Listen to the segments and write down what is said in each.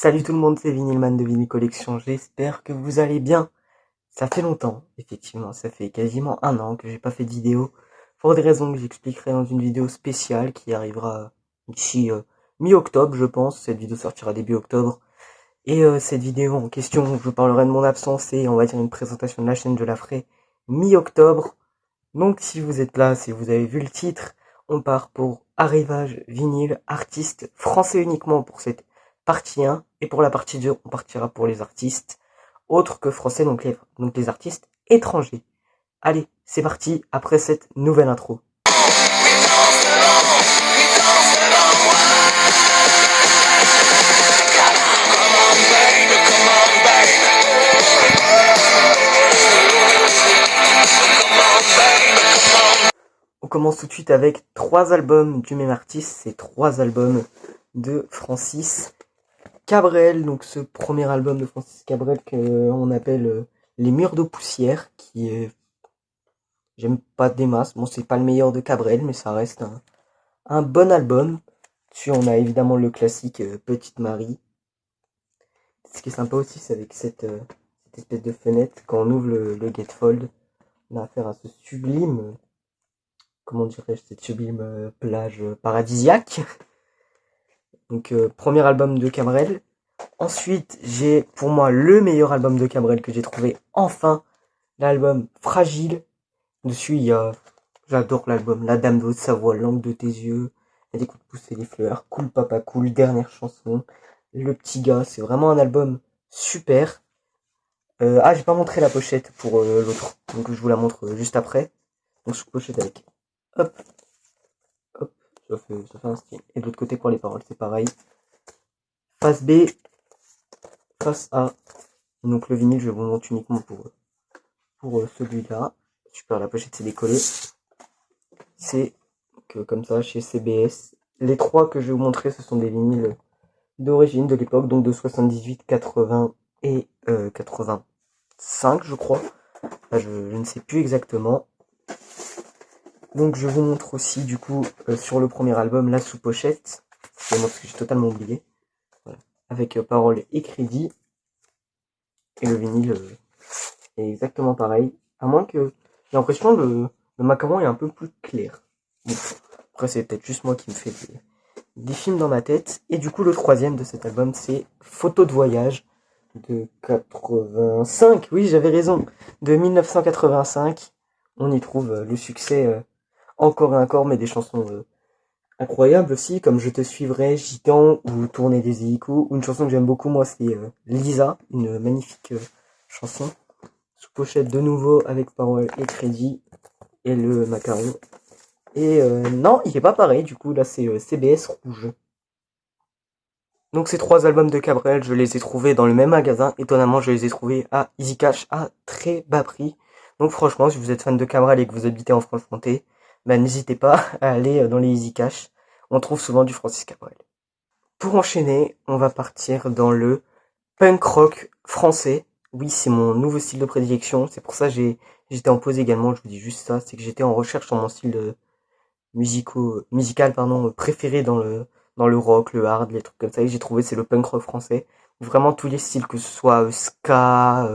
Salut tout le monde, c'est Vinylman de Vinyl Collection, j'espère que vous allez bien. Ça fait longtemps, effectivement, ça fait quasiment un an que j'ai pas fait de vidéo, pour des raisons que j'expliquerai dans une vidéo spéciale qui arrivera d'ici mi-octobre je pense. Cette vidéo sortira début octobre, et cette vidéo en question, je parlerai de mon absence et on va dire une présentation de la chaîne, je la ferai mi-octobre. Donc si vous êtes là, si vous avez vu le titre, on part pour Arrivage Vinyle, artiste français uniquement pour cette partie 1, et pour la partie 2, on partira pour les artistes autres que français, donc les artistes étrangers. Allez, c'est parti, après cette nouvelle intro. On commence tout de suite avec 3 albums du même artiste, c'est 3 albums de Francis Cabrel, donc ce premier album de Francis Cabrel qu'on appelle Les Murs de Poussière, qui est, j'aime pas des masses, bon c'est pas le meilleur de Cabrel, mais ça reste un bon album. Dessus on a évidemment le classique Petite Marie. Ce qui est sympa aussi, c'est avec cette espèce de fenêtre, quand on ouvre le gatefold, on a affaire à ce sublime, comment dirais-je, cette sublime plage paradisiaque. Donc premier album de Cabrel. Ensuite, j'ai pour moi le meilleur album de Cabrel que j'ai trouvé, enfin, l'album Fragile. Dessus, j'adore l'album, La Dame de Haute-Savoie, Langue de tes yeux, Il y a des coups de pouce et des fleurs, Cool Papa Cool, Dernière chanson, Le Petit Gars, c'est vraiment un album super. J'ai pas montré la pochette pour l'autre, donc je vous la montre juste après. Donc sous pochette avec, hop, hop, ça fait un style. Et de l'autre côté pour les paroles, c'est pareil. Face B, face A. Donc le vinyle, je vous montre uniquement pour celui-là. Super, la pochette s'est décollée. C'est que comme ça chez CBS. Les 3 que je vais vous montrer, ce sont des vinyles d'origine de l'époque, donc de 78, 80 et 85, je crois. Là, je ne sais plus exactement. Donc je vous montre aussi du coup sur le premier album la sous-pochette. C'est moi parce que j'ai totalement oublié. Voilà. Avec paroles et crédits. Et le vinyle est exactement pareil. À moins que j'ai l'impression que le macaron est un peu plus clair. Bon, après c'est peut-être juste moi qui me fais des films dans ma tête. Et du coup le troisième de cet album c'est Photo de voyage de 85. Oui, j'avais raison. De 1985. On y trouve le succès encore et encore, mais des chansons incroyables aussi, comme Je te suivrai, Gitan ou Tourner des hélicos. Ou une chanson que j'aime beaucoup moi, c'est Lisa, une magnifique chanson. Sous pochette de nouveau avec paroles et crédits et le macaron. Et non, il est pas pareil, du coup là c'est CBS rouge. Donc ces 3 albums de Cabrel, je les ai trouvés dans le même magasin. Étonnamment, je les ai trouvés à Easy Cash à très bas prix. Donc franchement, si vous êtes fan de Cabrel et que vous habitez en Franche-Comté, ben n'hésitez pas à aller dans les Easy Cash. On trouve souvent du Francis Cabrel. Pour enchaîner, on va partir dans le punk rock français. Oui, c'est mon nouveau style de prédilection. C'est pour ça que j'étais en pause également. Je vous dis juste ça, c'est que j'étais en recherche sur mon style de musical préféré dans le rock, le hard, les trucs comme ça. Et j'ai trouvé c'est le punk rock français. Vraiment tous les styles, que ce soit ska,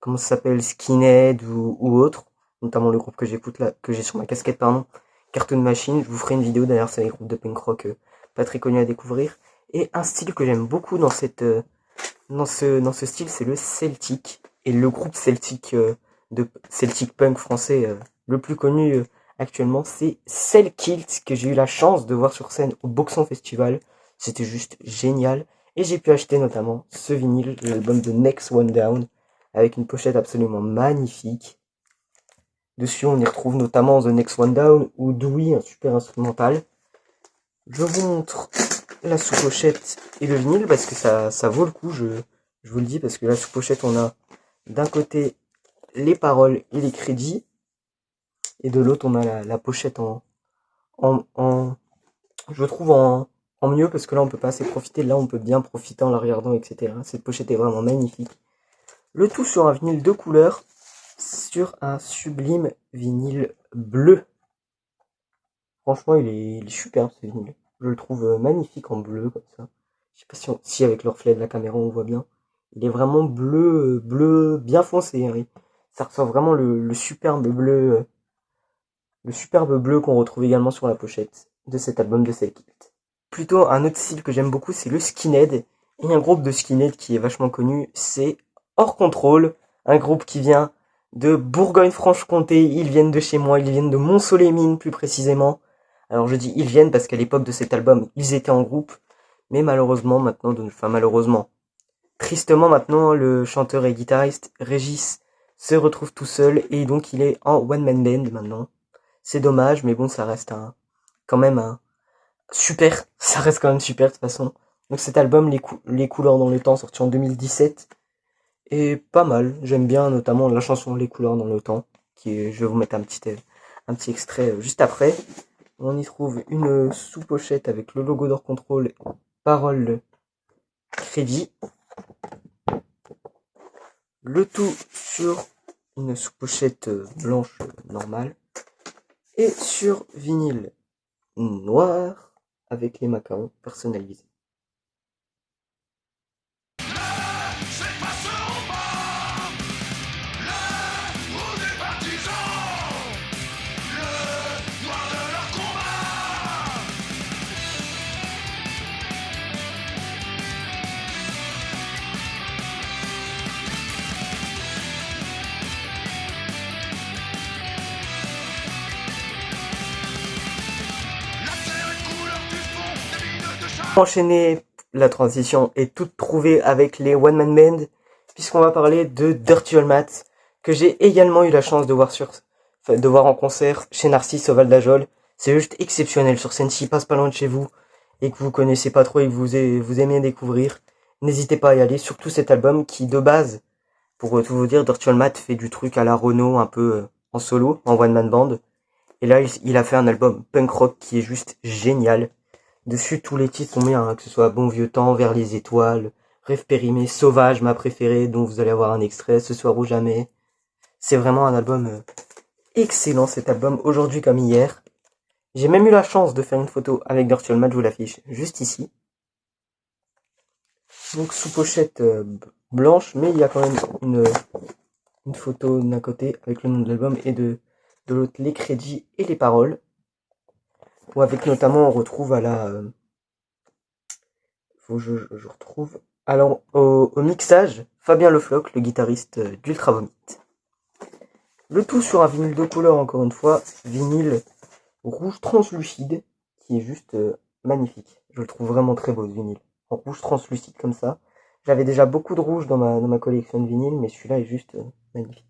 comment ça s'appelle, skinhead ou autre. Notamment le groupe que j'écoute là, que j'ai sur ma casquette, pardon, Cartoon Machine. Je vous ferai une vidéo d'ailleurs sur les groupes de punk rock pas très connus à découvrir. Et un style que j'aime beaucoup dans ce style, c'est le Celtic. Et le groupe Celtic de Celtic punk français le plus connu actuellement, c'est Cell-Kilt, que j'ai eu la chance de voir sur scène au Boxon Festival. C'était juste génial. Et j'ai pu acheter notamment ce vinyle, l'album de Next One Down, avec une pochette absolument magnifique. Dessus, on y retrouve notamment The Next One Down ou Dewey, un super instrumental. Je vous montre la sous-pochette et le vinyle parce que ça vaut le coup, je vous le dis, parce que la sous-pochette, on a d'un côté les paroles et les crédits, et de l'autre, on a la pochette je trouve en mieux, parce que là, on peut pas assez profiter. Là, on peut bien profiter en la regardant, etc. Cette pochette est vraiment magnifique. Le tout sur un vinyle de couleur, sur un sublime vinyle bleu. Franchement, il est superbe, ce vinyle. Je le trouve magnifique en bleu, comme ça. Je sais pas si avec le reflet de la caméra on voit bien. Il est vraiment bleu bien foncé, hein. Ça ressort vraiment le superbe bleu qu'on retrouve également sur la pochette de cet album de Selkilt. Plutôt un autre style que j'aime beaucoup, c'est le skinhead. Et un groupe de skinhead qui est vachement connu, c'est Hors Contrôle, un groupe qui vient de Bourgogne-Franche-Comté. Ils viennent de chez moi, ils viennent de Mont-Soleil-Mines plus précisément. Alors je dis ils viennent parce qu'à l'époque de cet album, ils étaient en groupe, mais malheureusement malheureusement, tristement maintenant, le chanteur et guitariste Régis se retrouve tout seul et donc il est en one man band maintenant. C'est dommage, mais bon, ça reste quand même un super, ça reste quand même super de toute façon. Donc cet album, Les couleurs dans le temps, sorti en 2017, est pas mal. J'aime bien notamment la chanson Les couleurs dans le temps, je vais vous mettre un petit extrait juste après. On y trouve une sous-pochette avec le logo d'Hors Control, paroles, crédit. Le tout sur une sous-pochette blanche normale et sur vinyle noir avec les macarons personnalisés. Enchaîner, la transition est toute trouvée avec les One Man Band, puisqu'on va parler de Dirty Old Matt, que j'ai également eu la chance de voir en concert chez Narcisse au Val d'Ajol. C'est juste exceptionnel sur scène. S'il passe pas loin de chez vous et que vous connaissez pas trop et que vous aimez découvrir, n'hésitez pas à y aller. Surtout cet album qui, de base, pour tout vous dire, Dirty Old Matt fait du truc à la Renault, un peu en solo, en one man band. Et là, il a fait un album punk rock qui est juste génial. Dessus, tous les titres sont bien, hein, que ce soit Bon Vieux Temps, Vers les Étoiles, Rêve Périmé, Sauvage, ma préférée, dont vous allez avoir un extrait, Ce soir ou jamais. C'est vraiment un album excellent, cet album, aujourd'hui comme hier. J'ai même eu la chance de faire une photo avec Dirty Old Matt, je vous l'affiche juste ici. Donc sous pochette blanche, mais il y a quand même une photo d'un côté avec le nom de l'album et de l'autre les crédits et les paroles. Ou avec notamment on retrouve à la... faut que je retrouve... Alors au mixage, Fabien Le Floch, le guitariste d'Ultra Vomit. Le tout sur un vinyle de couleur encore une fois, vinyle rouge translucide, qui est juste magnifique. Je le trouve vraiment très beau ce vinyle. En rouge translucide comme ça. J'avais déjà beaucoup de rouge dans ma collection de vinyles, mais celui-là est juste magnifique.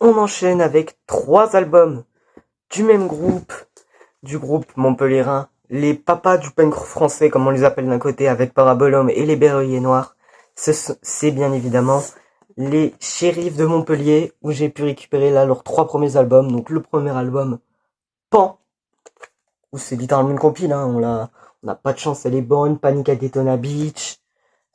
On enchaîne avec 3 albums du même groupe, du groupe montpelliérain, les papas du punk français comme on les appelle d'un côté avec Parabolum et les Berruyers Noirs. C'est bien évidemment les Shérifs de Montpellier où j'ai pu récupérer là leurs 3 premiers albums. Donc le premier album, Pan, où c'est littéralement une compile, hein, on n'a pas de chance, elle est bonne, Panic à Daytona Beach,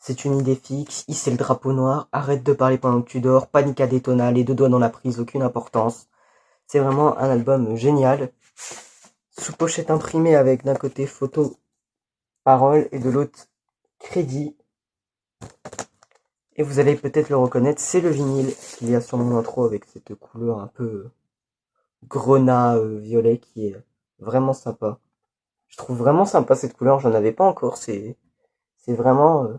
C'est une idée fixe, hisser le drapeau noir, arrête de parler pendant que tu dors, Panic à Daytona, les 2 doigts dans la prise, aucune importance. C'est vraiment un album génial. Sous pochette imprimée avec d'un côté photo, parole et de l'autre crédit. Et vous allez peut-être le reconnaître, c'est le vinyle qu'il y a sur mon intro avec cette couleur un peu grenat violet qui est vraiment sympa. Je trouve vraiment sympa cette couleur, j'en avais pas encore, c'est vraiment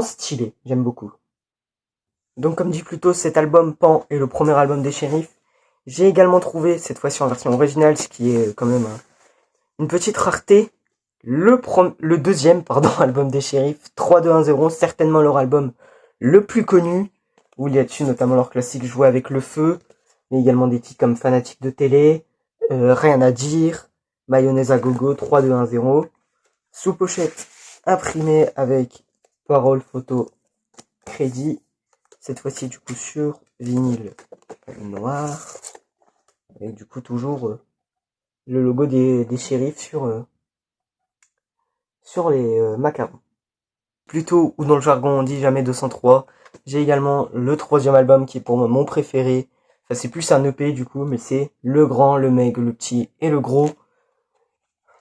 stylé, j'aime beaucoup. Donc comme dit plus tôt, cet album Pan est le premier album des Shérifs. J'ai également trouvé, cette fois-ci en version originale, ce qui est quand même une petite rareté, le deuxième album des Shérifs, 3210, certainement leur album le plus connu, où il y a dessus notamment leur classique Jouer avec le feu, mais également des titres comme Fanatique de télé, Rien à dire, Mayonnaise à gogo, 3210, sous pochette imprimée avec parole, photo, crédit, cette fois-ci du coup sur vinyle noir, et du coup toujours le logo des shérifs sur les macarons. Plutôt, ou dans le jargon on dit jamais 203, j'ai également le troisième album qui est pour moi mon préféré. Enfin, c'est plus un EP du coup, mais c'est le grand, le maigre, le petit et le gros.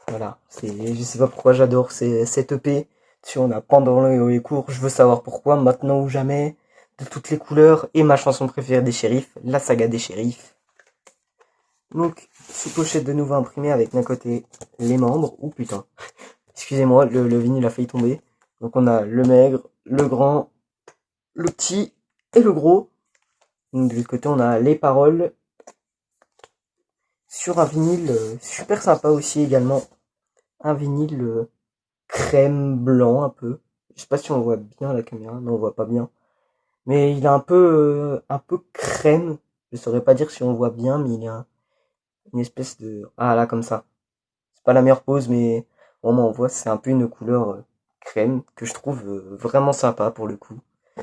Voilà, je sais pas pourquoi j'adore cet EP. Si on a pendant les cours, je veux savoir pourquoi, maintenant ou jamais, de toutes les couleurs, et ma chanson préférée des shérifs, la saga des shérifs. Donc, sous pochette de nouveau imprimée avec d'un côté les membres, ou putain, excusez-moi, le vinyle a failli tomber. Donc on a le maigre, le grand, le petit et le gros. Donc de l'autre côté on a les paroles. Sur un vinyle super sympa aussi également. Un vinyle crème blanc un peu. Je sais pas si on voit bien à la caméra, non on voit pas bien. Mais il est un peu crème. Je saurais pas dire si on voit bien, mais il a une espèce de... Ah là comme ça. C'est pas la meilleure pose, mais au moins on voit c'est un peu une couleur crème que je trouve vraiment sympa pour le coup.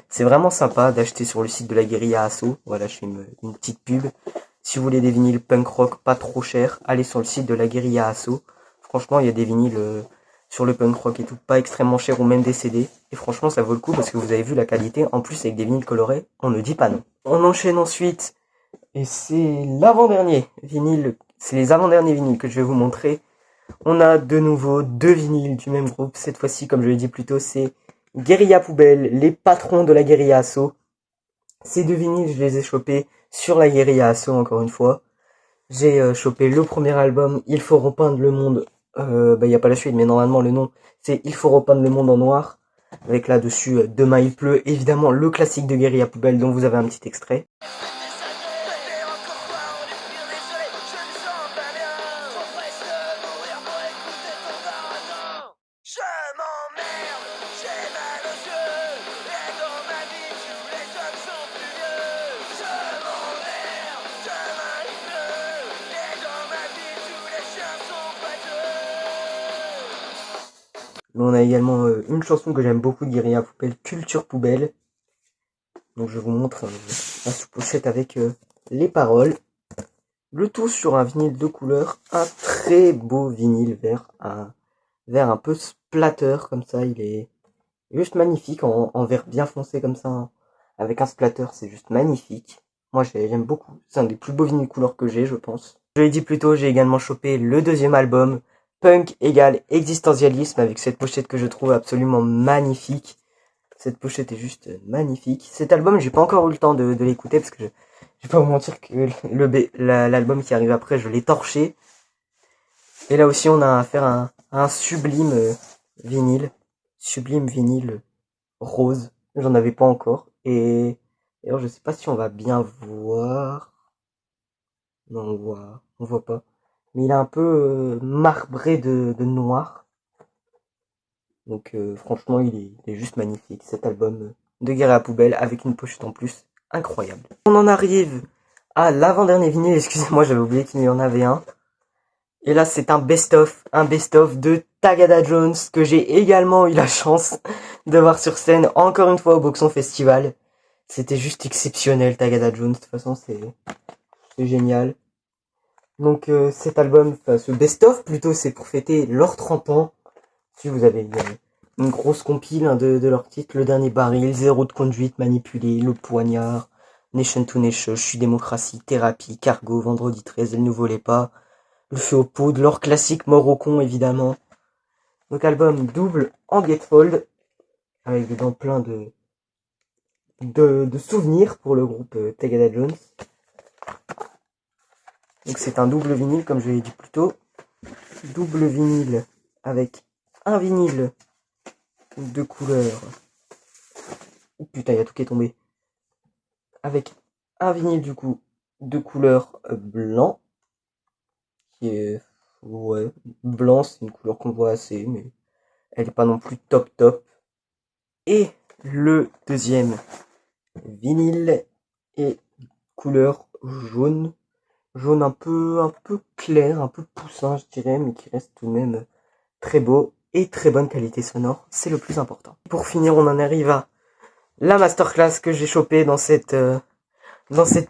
C'est vraiment sympa d'acheter sur le site de la Guérilla Asso. Voilà, je fais une petite pub. Si vous voulez des vinyles punk rock pas trop chers, allez sur le site de la Guérilla Asso. Franchement, il y a des vinyles sur le punk rock et tout, pas extrêmement chers ou même des CD. Et franchement, ça vaut le coup parce que vous avez vu la qualité. En plus, avec des vinyles colorés, on ne dit pas non. On enchaîne ensuite. Et c'est l'avant-dernier vinyle. C'est les avant-derniers vinyles que je vais vous montrer. On a de nouveau deux vinyles du même groupe. Cette fois-ci, comme je l'ai dit plus tôt, c'est Guérilla Poubelle, les patrons de la Guérilla Asso. Ces deux vinyles, je les ai chopés sur la Guérilla Asso, encore une fois. J'ai chopé le premier album, Il faut repeindre le monde. Y a pas la suite, mais normalement le nom, c'est Il faut repeindre le monde en noir. Avec là-dessus, Demain il pleut, évidemment le classique de Guérilla Poubelle dont vous avez un petit extrait. On a également une chanson que j'aime beaucoup de Guérilla Poubelle, Culture Poubelle. Donc je vous montre la sous-pochette avec les paroles. Le tout sur un vinyle de couleur, un très beau vinyle vert un peu splatter comme ça, il est juste magnifique en vert bien foncé comme ça, hein. Avec un splatter, c'est juste magnifique. Moi j'aime beaucoup, c'est un des plus beaux vinyles couleur que j'ai, je pense. Je l'ai dit plus tôt, j'ai également chopé le deuxième album, Punk égale existentialisme, avec cette pochette que je trouve absolument magnifique. Cette pochette est juste magnifique. Cet album, j'ai pas encore eu le temps de l'écouter parce que je vais pas vous mentir que l'album qui arrive après, je l'ai torché. Et là aussi, on a affaire à un sublime vinyle. Sublime vinyle rose. J'en avais pas encore. Et d'ailleurs, je sais pas si on va bien voir. Non, on voit pas. Mais il est un peu marbré de noir. Donc franchement, il est juste magnifique, cet album de Guerre à la Poubelle, avec une pochette en plus incroyable. On en arrive à l'avant-dernier vinyle, excusez-moi, j'avais oublié qu'il y en avait un. Et là, c'est un best-of de Tagada Jones, que j'ai également eu la chance de voir sur scène, encore une fois au Boxon Festival. C'était juste exceptionnel, Tagada Jones, de toute façon, c'est génial. Donc cet album, enfin ce best-of plutôt, c'est pour fêter leurs 30 ans. Si vous avez une grosse compile de leurs titres, Le Dernier Baril, Zéro de conduite, Manipulé, Le Poignard, Nation to Nation, Je suis démocratie, Thérapie, Cargo, Vendredi 13, Elle ne volait pas, Le Feu aux poudres, leur classique Mort au con évidemment. Donc album double en gatefold, avec dedans plein de souvenirs pour le groupe Tagada Jones. Donc c'est un double vinyle comme je l'ai dit plus tôt. Double vinyle avec un vinyle de couleur. Oh putain, il y a tout qui est tombé. Avec un vinyle du coup de couleur blanc. Qui est... Ouais, blanc c'est une couleur qu'on voit assez, mais elle est pas non plus top top. Et le deuxième vinyle est couleur jaune. Jaune un peu clair, un peu poussin je dirais, mais qui reste tout de même très beau et très bonne qualité sonore, c'est le plus important. Pour finir, on en arrive à la masterclass que j'ai chopée dans cette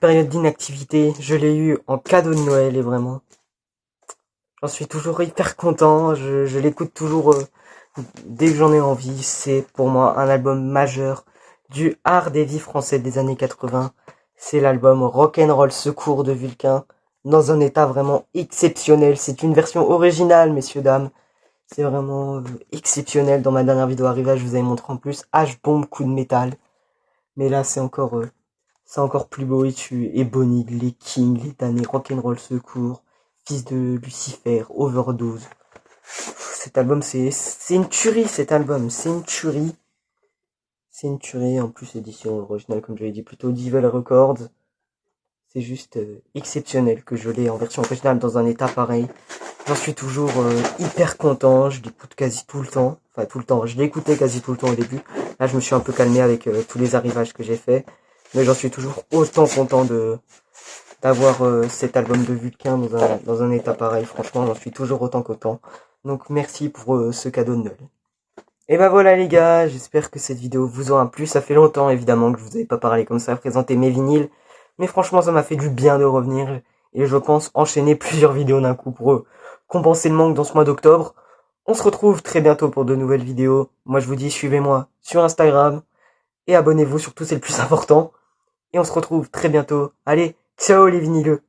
période d'inactivité. Je l'ai eu en cadeau de Noël et vraiment, J'en suis toujours hyper content, je l'écoute toujours dès que j'en ai envie. C'est pour moi un album majeur du art des vies français des années 80. C'est l'album Rock'n'Roll Secours de Vulcain, dans un état vraiment exceptionnel. C'est une version originale, messieurs, dames. C'est vraiment exceptionnel. Dans ma dernière vidéo arrivage, je vous avais montré en plus H-Bomb, coup de métal. Mais là, c'est encore plus beau. Et Bonnie, les Kings, les damnés, Rock'n'Roll Secours, Fils de Lucifer, Overdose. Cet album, c'est une tuerie, cet album. C'est une tuerie. C'est une tuerie. En plus, édition originale, comme je l'ai dit, plutôt Devil Records. C'est juste exceptionnel que je l'ai en version originale dans un état pareil. J'en suis toujours hyper content, je l'écoute quasi tout le temps. Enfin tout le temps, je l'écoutais quasi tout le temps au début. Là je me suis un peu calmé avec tous les arrivages que j'ai fait. Mais j'en suis toujours autant content d'avoir cet album de Vulcain dans un état pareil. Franchement j'en suis toujours autant content. Donc merci pour ce cadeau de Noël. Et bah voilà les gars, j'espère que cette vidéo vous aura plu. Ça fait longtemps évidemment que je vous avais pas parlé comme ça, présenter mes vinyles. Mais franchement ça m'a fait du bien de revenir. Et je pense enchaîner plusieurs vidéos d'un coup pour compenser le manque dans ce mois d'octobre. On se retrouve très bientôt pour de nouvelles vidéos. Moi je vous dis suivez-moi sur Instagram. Et abonnez-vous surtout c'est le plus important. Et on se retrouve très bientôt. Allez, ciao les vinyleux.